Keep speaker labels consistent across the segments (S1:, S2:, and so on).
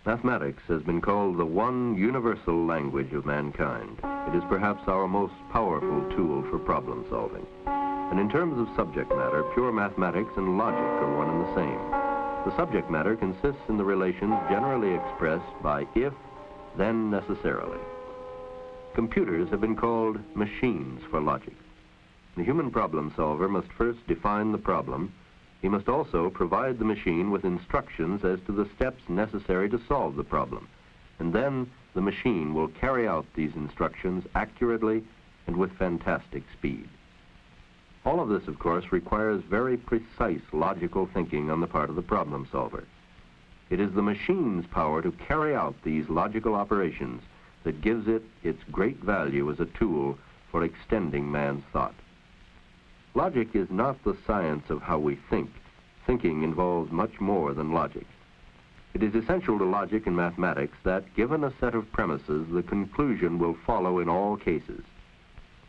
S1: Mathematics has been called the one universal language of mankind. It is perhaps our most powerful tool for problem solving. And in terms of subject matter, pure mathematics and logic are one and the same. The subject matter consists in the relations generally expressed by if, then necessarily. Computers have been called machines for logic. The human problem solver must first define the problem. He must also provide the machine with instructions as to the steps necessary to solve the problem. And then the machine will carry out these instructions accurately and with fantastic speed. All of this, of course, requires very precise logical thinking on the part of the problem solver. It is the machine's power to carry out these logical operations that gives it its great value as a tool for extending man's thought. Logic is not the science of how we think. Thinking involves much more than logic. It is essential to logic and mathematics that, given a set of premises, the conclusion will follow in all cases.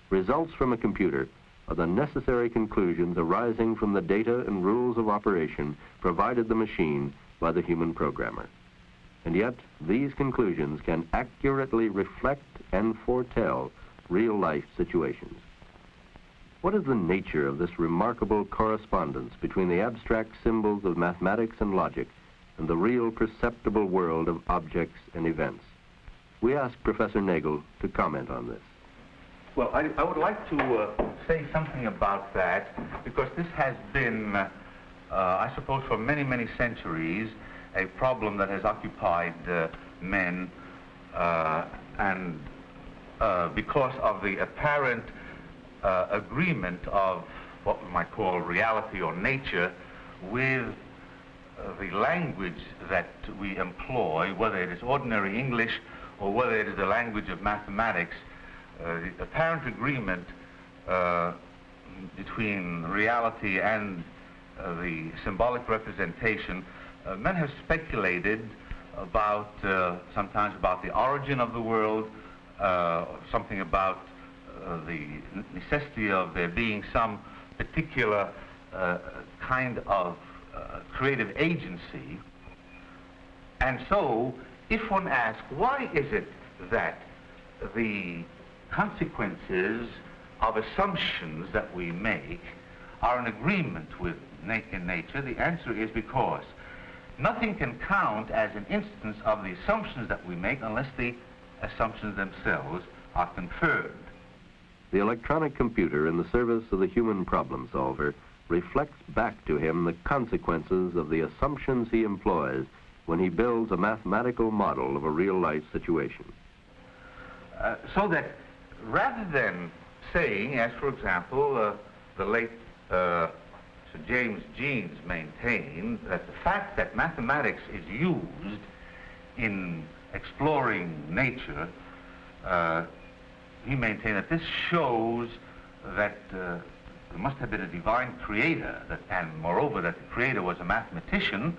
S1: Results from a computer are the necessary conclusions arising from the data and rules of operation provided the machine by the human programmer. And yet, these conclusions can accurately reflect and foretell real-life situations. What is the nature of this remarkable correspondence between the abstract symbols of mathematics and logic and the real perceptible world of objects and events? We ask Professor Nagel to comment on this.
S2: Well, I would like to say something about that, because this has been, I suppose, for many, many centuries, a problem that has occupied men, and because of the apparent agreement of what we might call reality or nature with the language that we employ, whether it is ordinary English or whether it is the language of mathematics, the apparent agreement between reality and the symbolic representation, men have speculated about, sometimes about the origin of the world, something about the necessity of there being some particular kind of creative agency. And so, if one asks, why is it that the consequences of assumptions that we make are in agreement with in nature, the answer is because nothing can count as an instance of the assumptions that we make unless the assumptions themselves are confirmed.
S1: The electronic computer in the service of the human problem solver reflects back to him the consequences of the assumptions he employs when he builds a mathematical model of a real-life situation.
S2: So that rather than saying, as for example, the late Sir James Jeans maintained, that the fact that mathematics is used in exploring nature, he maintained that this shows that there must have been a divine creator, and moreover that the creator was a mathematician.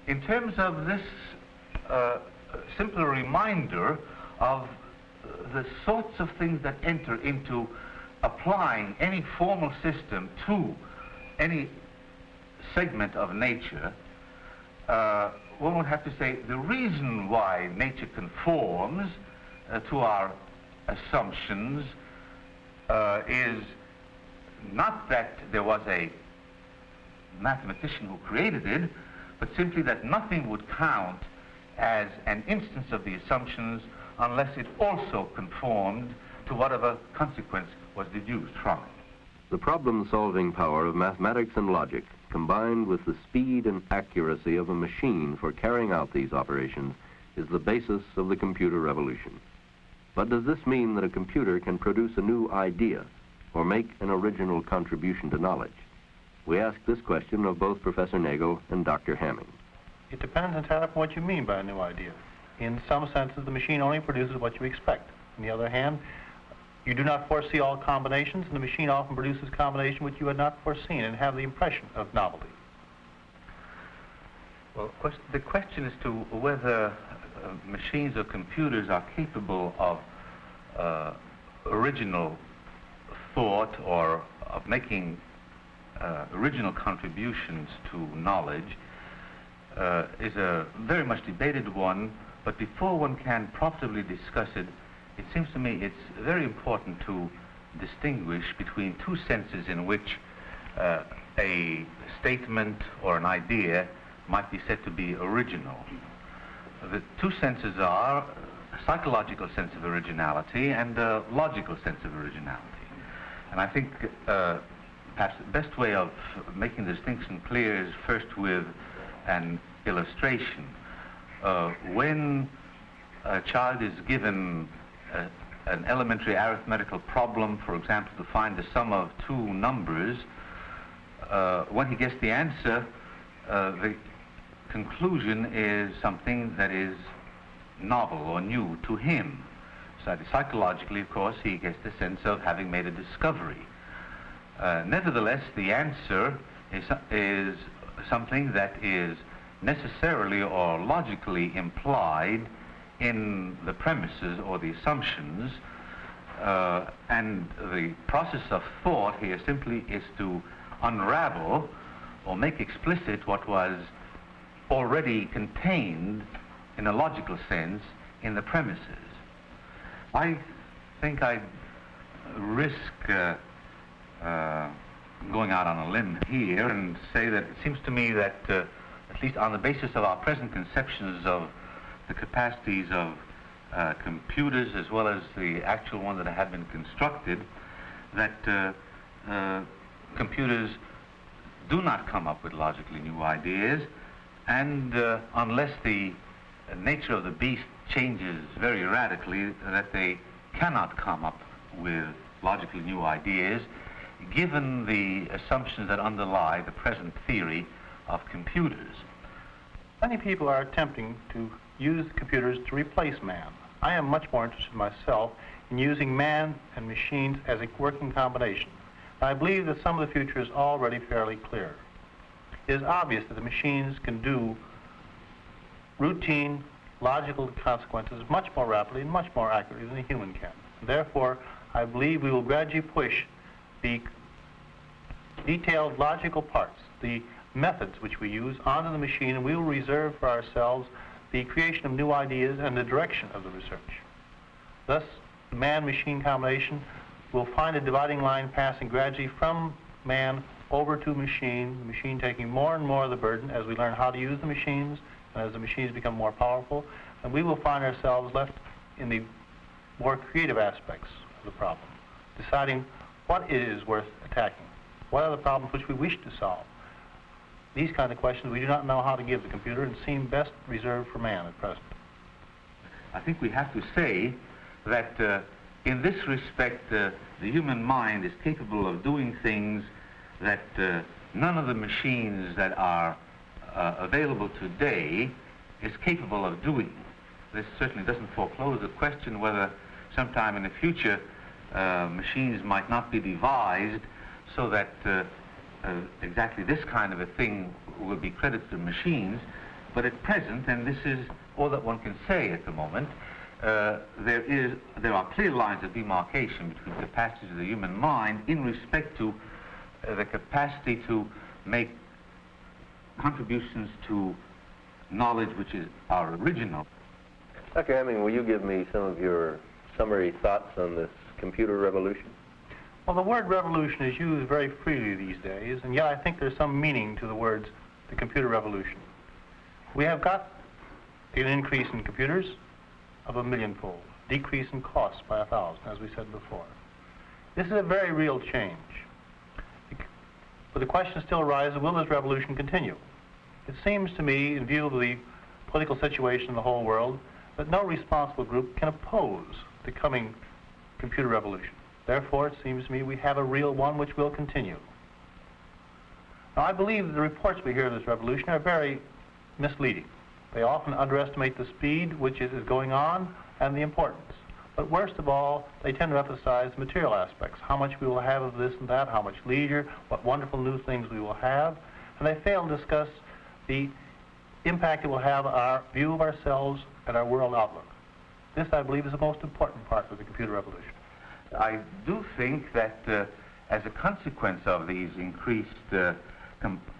S2: In terms of this simple reminder of the sorts of things that enter into applying any formal system to any segment of nature, one would have to say the reason why nature conforms to our assumptions is not that there was a mathematician who created it, but simply that nothing would count as an instance of the assumptions unless it also conformed to whatever consequence was deduced from it.
S1: The problem-solving power of mathematics and logic, combined with the speed and accuracy of a machine for carrying out these operations, is the basis of the computer revolution. But does this mean that a computer can produce a new idea or make an original contribution to knowledge? We ask this question of both Professor Nagel and Dr. Hamming.
S3: It depends entirely upon what you mean by a new idea. In some senses, the machine only produces what you expect. On the other hand, you do not foresee all combinations, and the machine often produces combinations which you had not foreseen and have the impression of novelty.
S2: Well, the question is to whether machines or computers are capable of original thought or of making original contributions to knowledge is a very much debated one, but before one can profitably discuss it, it seems to me it's very important to distinguish between two senses in which a statement or an idea might be said to be original. The two senses are a psychological sense of originality and a logical sense of originality. And I think perhaps the best way of making the distinction clear is first with an illustration. When a child is given an elementary arithmetical problem, for example, to find the sum of two numbers, when he gets the answer, the conclusion is something that is novel or new to him. So psychologically, of course, he gets the sense of having made a discovery. Nevertheless, the answer is something that is necessarily or logically implied in the premises or the assumptions, and the process of thought here simply is to unravel or make explicit what was already contained in a logical sense in the premises. I think I'd risk going out on a limb here and say that it seems to me that, at least on the basis of our present conceptions of the capacities of computers as well as the actual ones that have been constructed, that computers do not come up with logically new ideas, and unless the nature of the beast changes very radically, that they cannot come up with logically new ideas, given the assumptions that underlie the present theory of computers.
S3: Many people are attempting to use computers to replace man. I am much more interested myself in using man and machines as a working combination. I believe that some of the future is already fairly clear. It is obvious that the machines can do routine, logical consequences much more rapidly and much more accurately than a human can. Therefore, I believe we will gradually push the detailed logical parts, the methods which we use, onto the machine, and we will reserve for ourselves the creation of new ideas and the direction of the research. Thus, the man-machine combination will find a dividing line passing gradually from man over to machine, the machine taking more and more of the burden as we learn how to use the machines and as the machines become more powerful, and we will find ourselves left in the more creative aspects of the problem, deciding what it is worth attacking, what are the problems which we wish to solve. These kind of questions we do not know how to give the computer and seem best reserved for man at present.
S2: I think we have to say that in this respect, the human mind is capable of doing things that none of the machines that are available today is capable of doing. This certainly doesn't foreclose the question whether sometime in the future machines might not be devised so that exactly this kind of a thing will be credited to machines. But at present, and this is all that one can say at the moment, there are clear lines of demarcation between the capacities of the human mind in respect to the capacity to make contributions to knowledge which is our original.
S1: Dr. Hemming, will you give me some of your summary thoughts on this computer revolution?
S3: Well, the word revolution is used very freely these days, and yet I think there's some meaning to the words the computer revolution. We have got an increase in computers of 1,000,000-fold, decrease in costs by 1,000, as we said before. This is a very real change. But the question still arises, will this revolution continue? It seems to me, in view of the political situation in the whole world, that no responsible group can oppose the coming computer revolution. Therefore, it seems to me we have a real one which will continue. Now, I believe the reports we hear of this revolution are very misleading. They often underestimate the speed which is going on and the importance. But worst of all, they tend to emphasize the material aspects, how much we will have of this and that, how much leisure, what wonderful new things we will have, and they fail to discuss the impact it will have on our view of ourselves and our world outlook. This, I believe, is the most important part of the computer revolution.
S2: I do think that as a consequence of these increased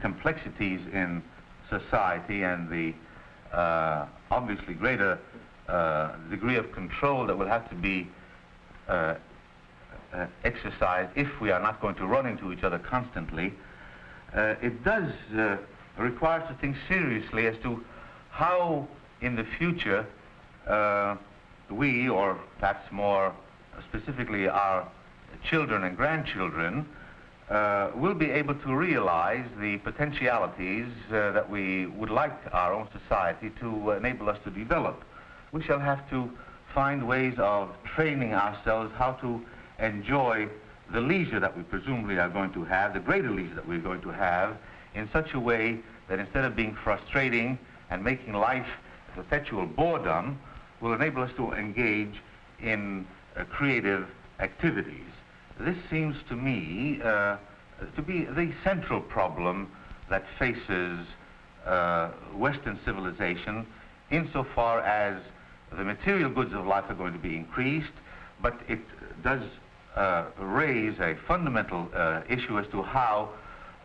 S2: complexities in society and the obviously greater degree of control that will have to be exercised if we are not going to run into each other constantly, it does require us to think seriously as to how in the future we, or perhaps more specifically our children and grandchildren, will be able to realize the potentialities that we would like our own society to enable us to develop. We shall have to find ways of training ourselves how to enjoy the leisure that we presumably are going to have, the greater leisure that we're going to have, in such a way that instead of being frustrating and making life a perpetual boredom, will enable us to engage in creative activities. This seems to me to be the central problem that faces Western civilization, insofar as the material goods of life are going to be increased, but it does raise a fundamental issue as to how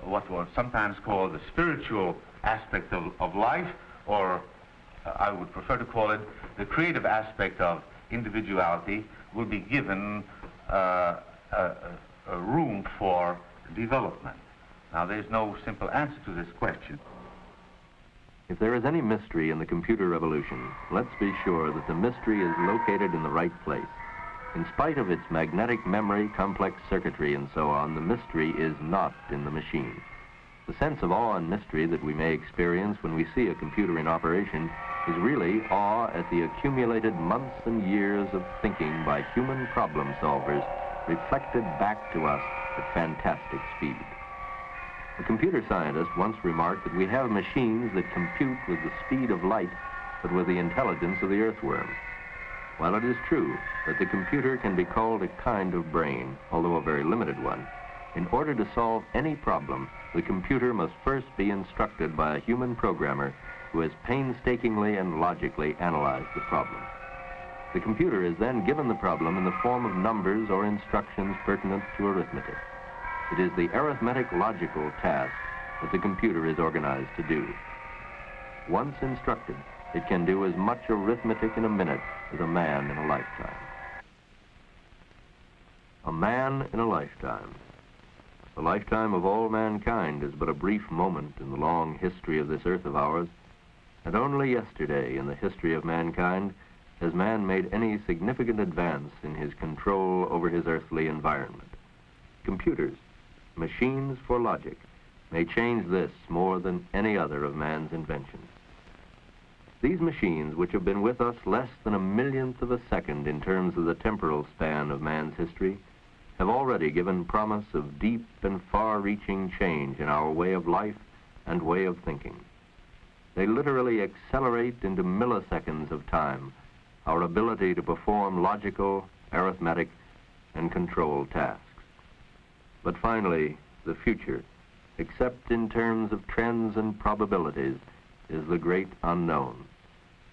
S2: what was sometimes called the spiritual aspect of life, or I would prefer to call it the creative aspect of individuality, will be given a room for development. Now, there's no simple answer to this question.
S1: If there is any mystery in the computer revolution, let's be sure that the mystery is located in the right place. In spite of its magnetic memory, complex circuitry, and so on, the mystery is not in the machine. The sense of awe and mystery that we may experience when we see a computer in operation is really awe at the accumulated months and years of thinking by human problem solvers reflected back to us at fantastic speed. A computer scientist once remarked that we have machines that compute with the speed of light, but with the intelligence of the earthworm. While it is true that the computer can be called a kind of brain, although a very limited one, in order to solve any problem, the computer must first be instructed by a human programmer who has painstakingly and logically analyzed the problem. The computer is then given the problem in the form of numbers or instructions pertinent to arithmetic. It is the arithmetic logical task that the computer is organized to do. Once instructed, it can do as much arithmetic in a minute as a man in a lifetime. A man in a lifetime. The lifetime of all mankind is but a brief moment in the long history of this earth of ours, and only yesterday in the history of mankind has man made any significant advance in his control over his earthly environment. Computers, machines for logic, may change this more than any other of man's inventions. These machines, which have been with us less than a millionth of a second in terms of the temporal span of man's history, have already given promise of deep and far-reaching change in our way of life and way of thinking. They literally accelerate into milliseconds of time our ability to perform logical, arithmetic, and control tasks. But finally, the future, except in terms of trends and probabilities, is the great unknown,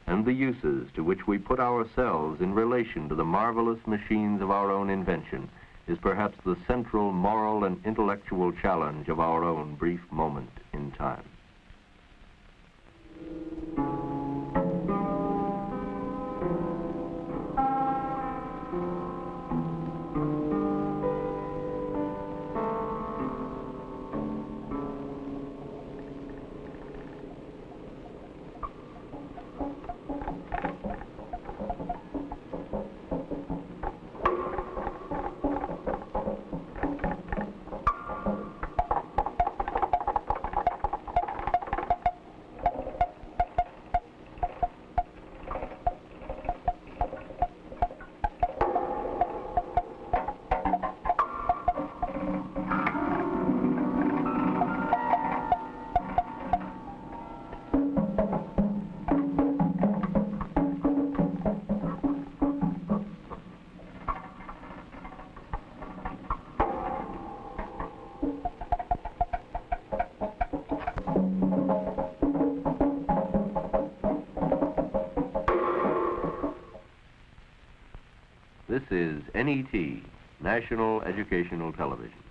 S1: and the uses to which we put ourselves in relation to the marvelous machines of our own invention is perhaps the central moral and intellectual challenge of our own brief moment in time. This is NET, National Educational Television.